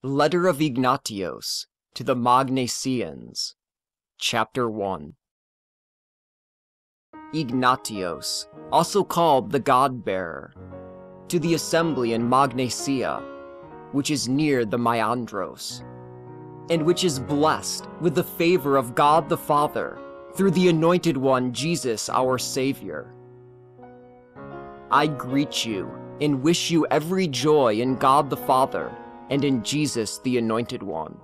Letter of Ignatius to the Magnesians, Chapter 1. Ignatius, also called the God-bearer, to the assembly in Magnesia, which is near the Meandros, and which is blessed with the favor of God the Father, through the Anointed One Jesus our Savior. I greet you and wish you every joy in God the Father, and in Jesus the Anointed One.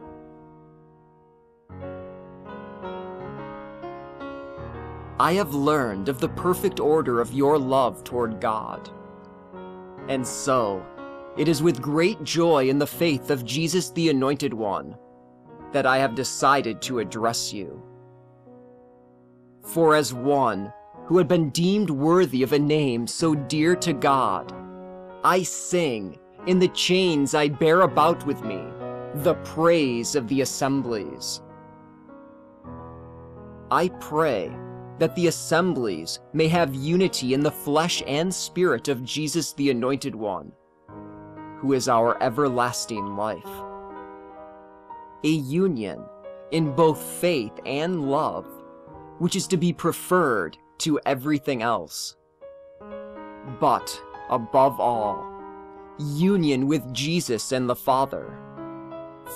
I have learned of the perfect order of your love toward God. And so, it is with great joy in the faith of Jesus the Anointed One that I have decided to address you. For as one who had been deemed worthy of a name so dear to God, I sing, in the chains I bear about with me, the praise of the assemblies. I pray that the assemblies may have unity in the flesh and spirit of Jesus the Anointed One, who is our everlasting life. A union in both faith and love, which is to be preferred to everything else. But, above all, union with Jesus and the Father,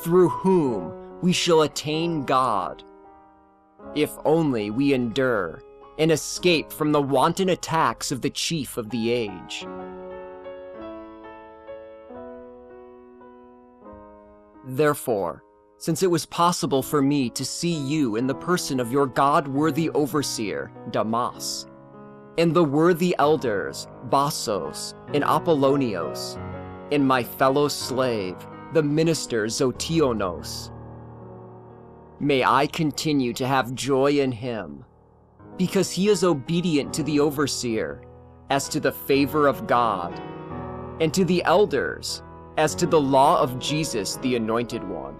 through whom we shall attain God, if only we endure and escape from the wanton attacks of the chief of the age. Therefore, since it was possible for me to see you in the person of your God-worthy overseer, Damas, and the worthy elders, Basos and Apollonios, and my fellow slave, the minister Zotionos, may I continue to have joy in him, because he is obedient to the overseer as to the favor of God, and to the elders as to the law of Jesus the Anointed One.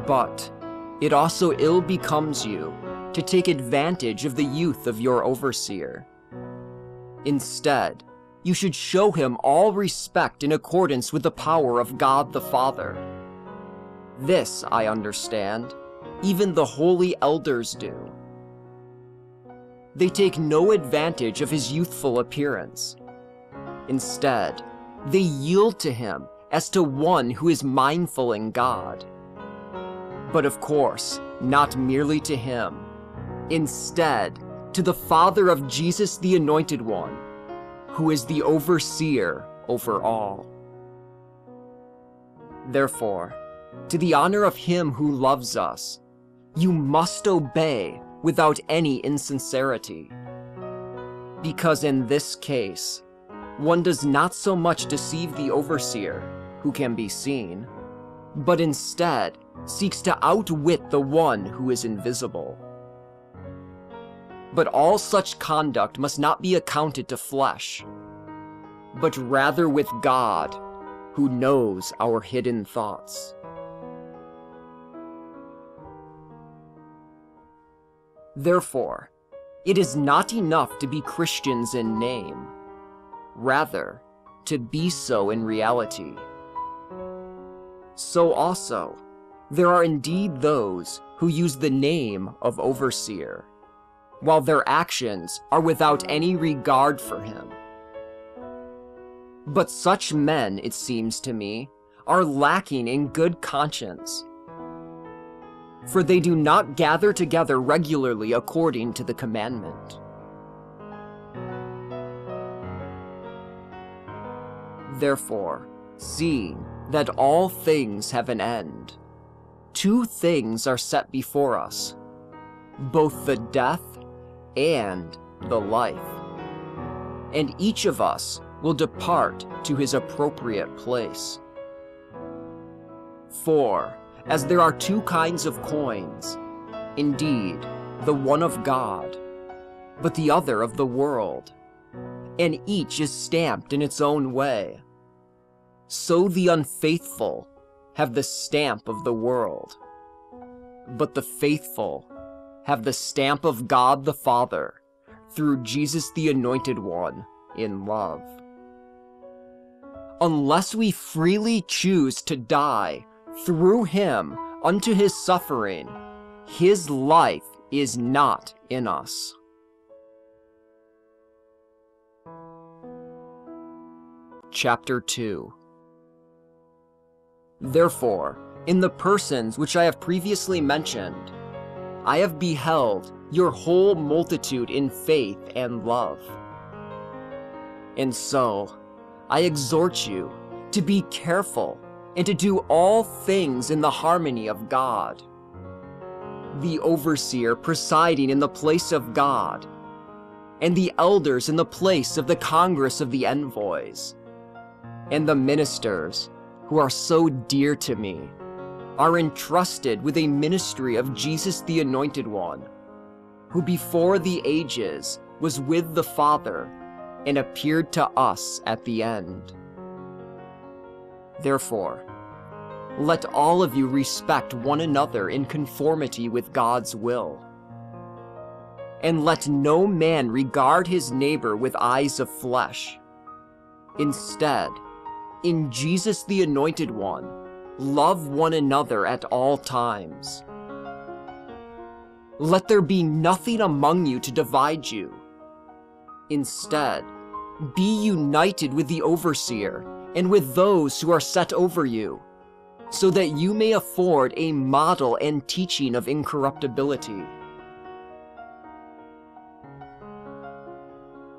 But it also ill becomes you to take advantage of the youth of your overseer. Instead, you should show him all respect in accordance with the power of God the Father. This, I understand, even the holy elders do. They take no advantage of his youthful appearance. Instead, they yield to him as to one who is mindful in God. But of course, not merely to him. Instead, to the Father of Jesus the Anointed One, who is the overseer over all. Therefore, to the honor of him who loves us, you must obey without any insincerity. Because in this case, one does not so much deceive the overseer, who can be seen, but instead seeks to outwit the one who is invisible. But all such conduct must not be accounted to flesh, but rather with God, who knows our hidden thoughts. Therefore, it is not enough to be Christians in name, rather, to be so in reality. So also, there are indeed those who use the name of overseer, while their actions are without any regard for him. But such men, it seems to me, are lacking in good conscience, for they do not gather together regularly according to the commandment. Therefore, seeing that all things have an end, two things are set before us, both the death and the life, and each of us will depart to his appropriate place. For, as there are two kinds of coins, indeed, the one of God, but the other of the world, and each is stamped in its own way, so the unfaithful have the stamp of the world, but the faithful have the stamp of God the Father, through Jesus the Anointed One, in love. unless we freely choose to die through him unto his suffering, his life is not in us. Chapter 2. Therefore, in the persons which I have previously mentioned, I have beheld your whole multitude in faith and love. And so, I exhort you to be careful and to do all things in the harmony of God. The overseer presiding in the place of God, and the elders in the place of the congress of the envoys, and the ministers, who are so dear to me, are entrusted with a ministry of Jesus the Anointed One, who before the ages was with the Father and appeared to us at the end. Therefore, let all of you respect one another in conformity with God's will. And let no man regard his neighbor with eyes of flesh. Instead, in Jesus the Anointed One, love one another at all times. Let there be nothing among you to divide you. Instead, be united with the overseer and with those who are set over you, so that you may afford a model and teaching of incorruptibility.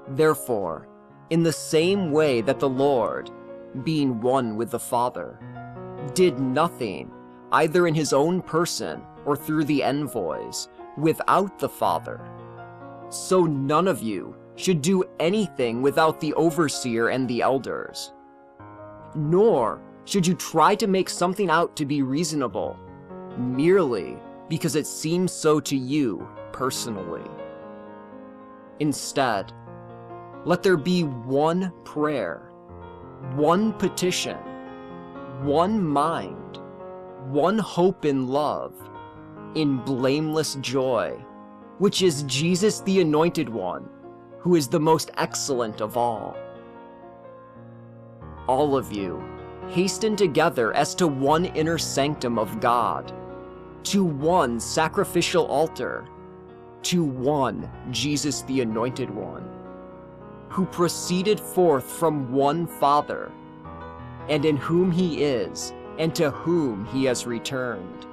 Therefore, in the same way that the Lord, being one with the Father, did nothing, either in his own person or through the envoys, without the Father, so none of you should do anything without the overseer and the elders. Nor should you try to make something out to be reasonable, merely because it seems so to you personally. Instead, let there be one prayer, one petition, one mind, one hope in love, in blameless joy, which is Jesus the Anointed One, who is the most excellent of all. All of you, hasten together as to one inner sanctum of God, to one sacrificial altar, to one Jesus the Anointed One, who proceeded forth from one Father, and in whom he is, and to whom he has returned.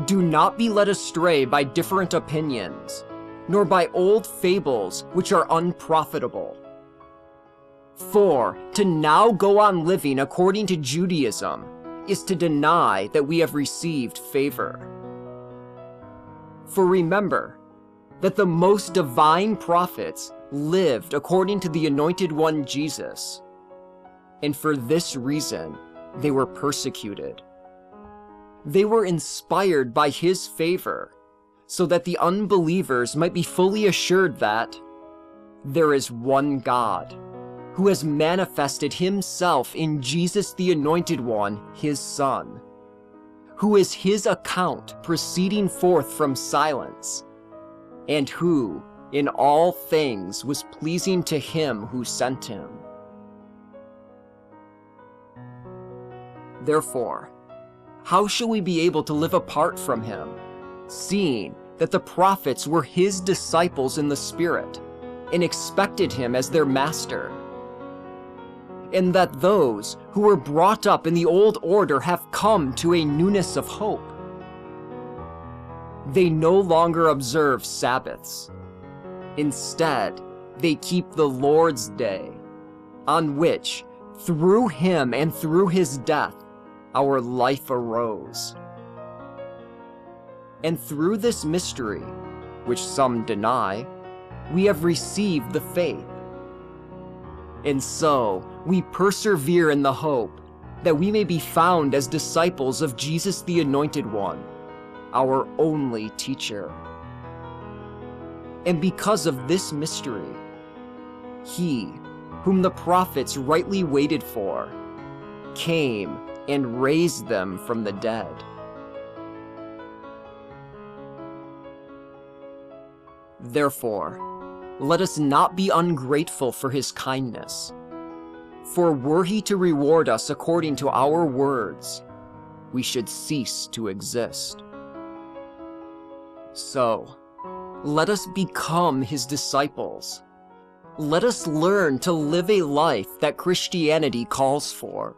Do not be led astray by different opinions, nor by old fables which are unprofitable. For to now go on living according to Judaism is to deny that we have received favor. For remember that the most divine prophets lived according to the Anointed One Jesus, and for this reason they were persecuted. They were inspired by his favor, so that the unbelievers might be fully assured that there is one God, who has manifested himself in Jesus the Anointed One, his Son, who is his account proceeding forth from silence, and who, in all things, was pleasing to him who sent him. Therefore, how shall we be able to live apart from him, seeing that the prophets were his disciples in the Spirit, and expected him as their master? And that those who were brought up in the old order have come to a newness of hope. They no longer observe Sabbaths. Instead, they keep the Lord's Day, on which, through him and through his death, our life arose. And through this mystery, which some deny, we have received the faith. And so, we persevere in the hope that we may be found as disciples of Jesus the Anointed One, our only teacher. And because of this mystery, he, whom the prophets rightly waited for, came and raised them from the dead. Therefore, let us not be ungrateful for his kindness. For were he to reward us according to our words, we should cease to exist. So, let us become his disciples. Let us learn to live a life that Christianity calls for.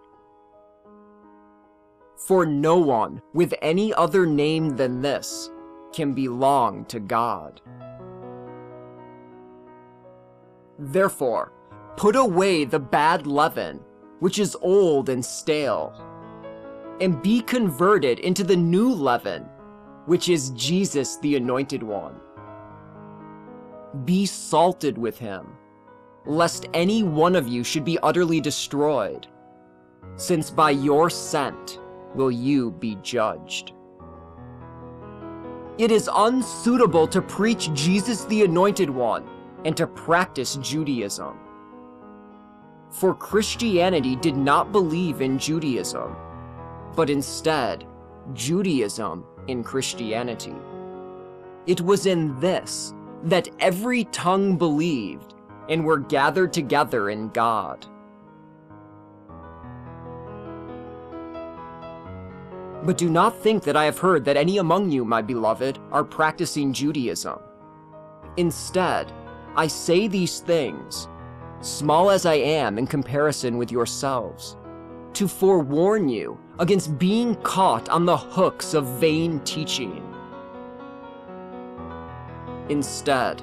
For no one with any other name than this can belong to God. Therefore, put away the bad leaven, which is old and stale, and be converted into the new leaven, which is Jesus the Anointed One. Be salted with him, lest any one of you should be utterly destroyed, since by your scent will you be judged. It is unsuitable to preach Jesus the Anointed One and to practice Judaism. For Christianity did not believe in Judaism, but instead, Judaism in Christianity. It was in this that every tongue believed and were gathered together in God. But do not think that I have heard that any among you, my beloved, are practicing Judaism. Instead, I say these things, small as I am in comparison with yourselves, to forewarn you against being caught on the hooks of vain teaching. Instead,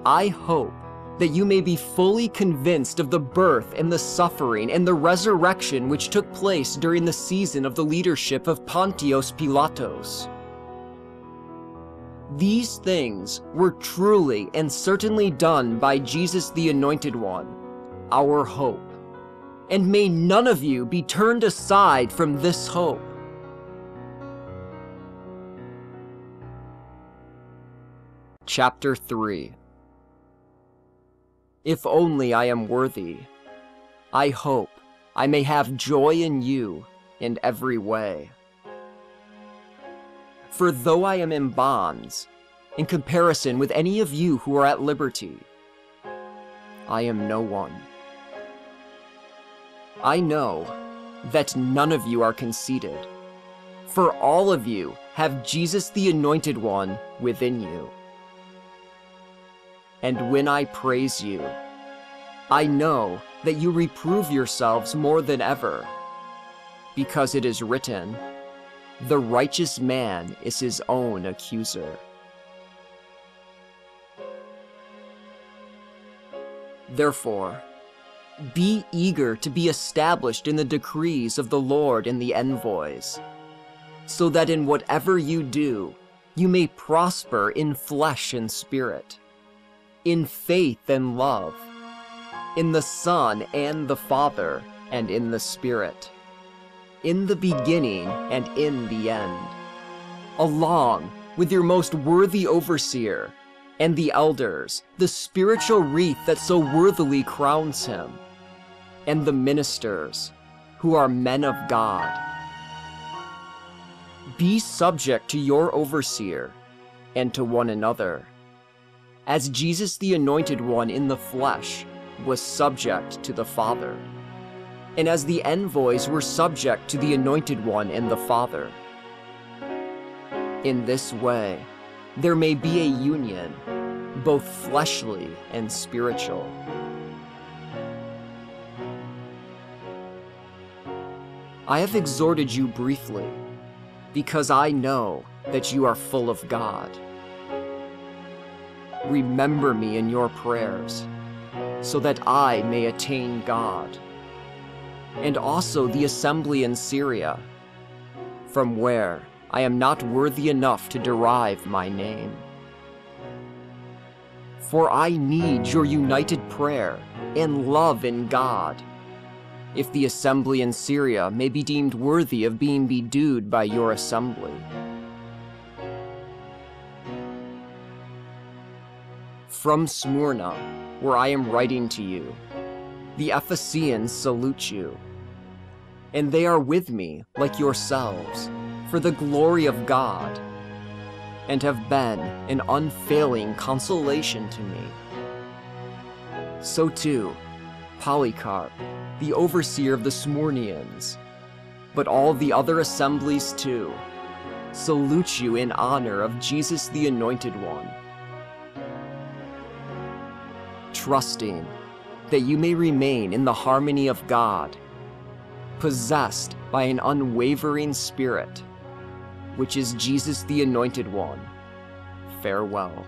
I hope that you may be fully convinced of the birth and the suffering and the resurrection which took place during the season of the leadership of Pontius Pilatus. These things were truly and certainly done by Jesus the Anointed One, our hope. And may none of you be turned aside from this hope. Chapter 3. If only I am worthy, I hope I may have joy in you in every way. For though I am in bonds, in comparison with any of you who are at liberty, I am no one. I know that none of you are conceited, for all of you have Jesus the Anointed One within you. And when I praise you, I know that you reprove yourselves more than ever, because it is written, "The righteous man is his own accuser." Therefore, be eager to be established in the decrees of the Lord and the envoys, so that in whatever you do, you may prosper in flesh and spirit, in faith and love, in the Son and the Father, and in the Spirit, in the beginning and in the end, along with your most worthy overseer, and the elders, the spiritual wreath that so worthily crowns him, and the ministers, who are men of God. Be subject to your overseer, and to one another, as Jesus the Anointed One in the flesh was subject to the Father, and as the envoys were subject to the Anointed One and the Father. In this way, there may be a union, both fleshly and spiritual. I have exhorted you briefly, because I know that you are full of God. Remember me in your prayers, so that I may attain God, and also the assembly in Syria, from where I am not worthy enough to derive my name. For I need your united prayer and love in God, if the assembly in Syria may be deemed worthy of being bedewed by your assembly. From Smyrna, where I am writing to you, the Ephesians salute you, and they are with me like yourselves, for the glory of God, and have been an unfailing consolation to me. So too, Polycarp, the overseer of the Smyrnians, but all the other assemblies too, salute you in honor of Jesus the Anointed One, trusting that you may remain in the harmony of God, possessed by an unwavering spirit, which is Jesus the Anointed One. Farewell.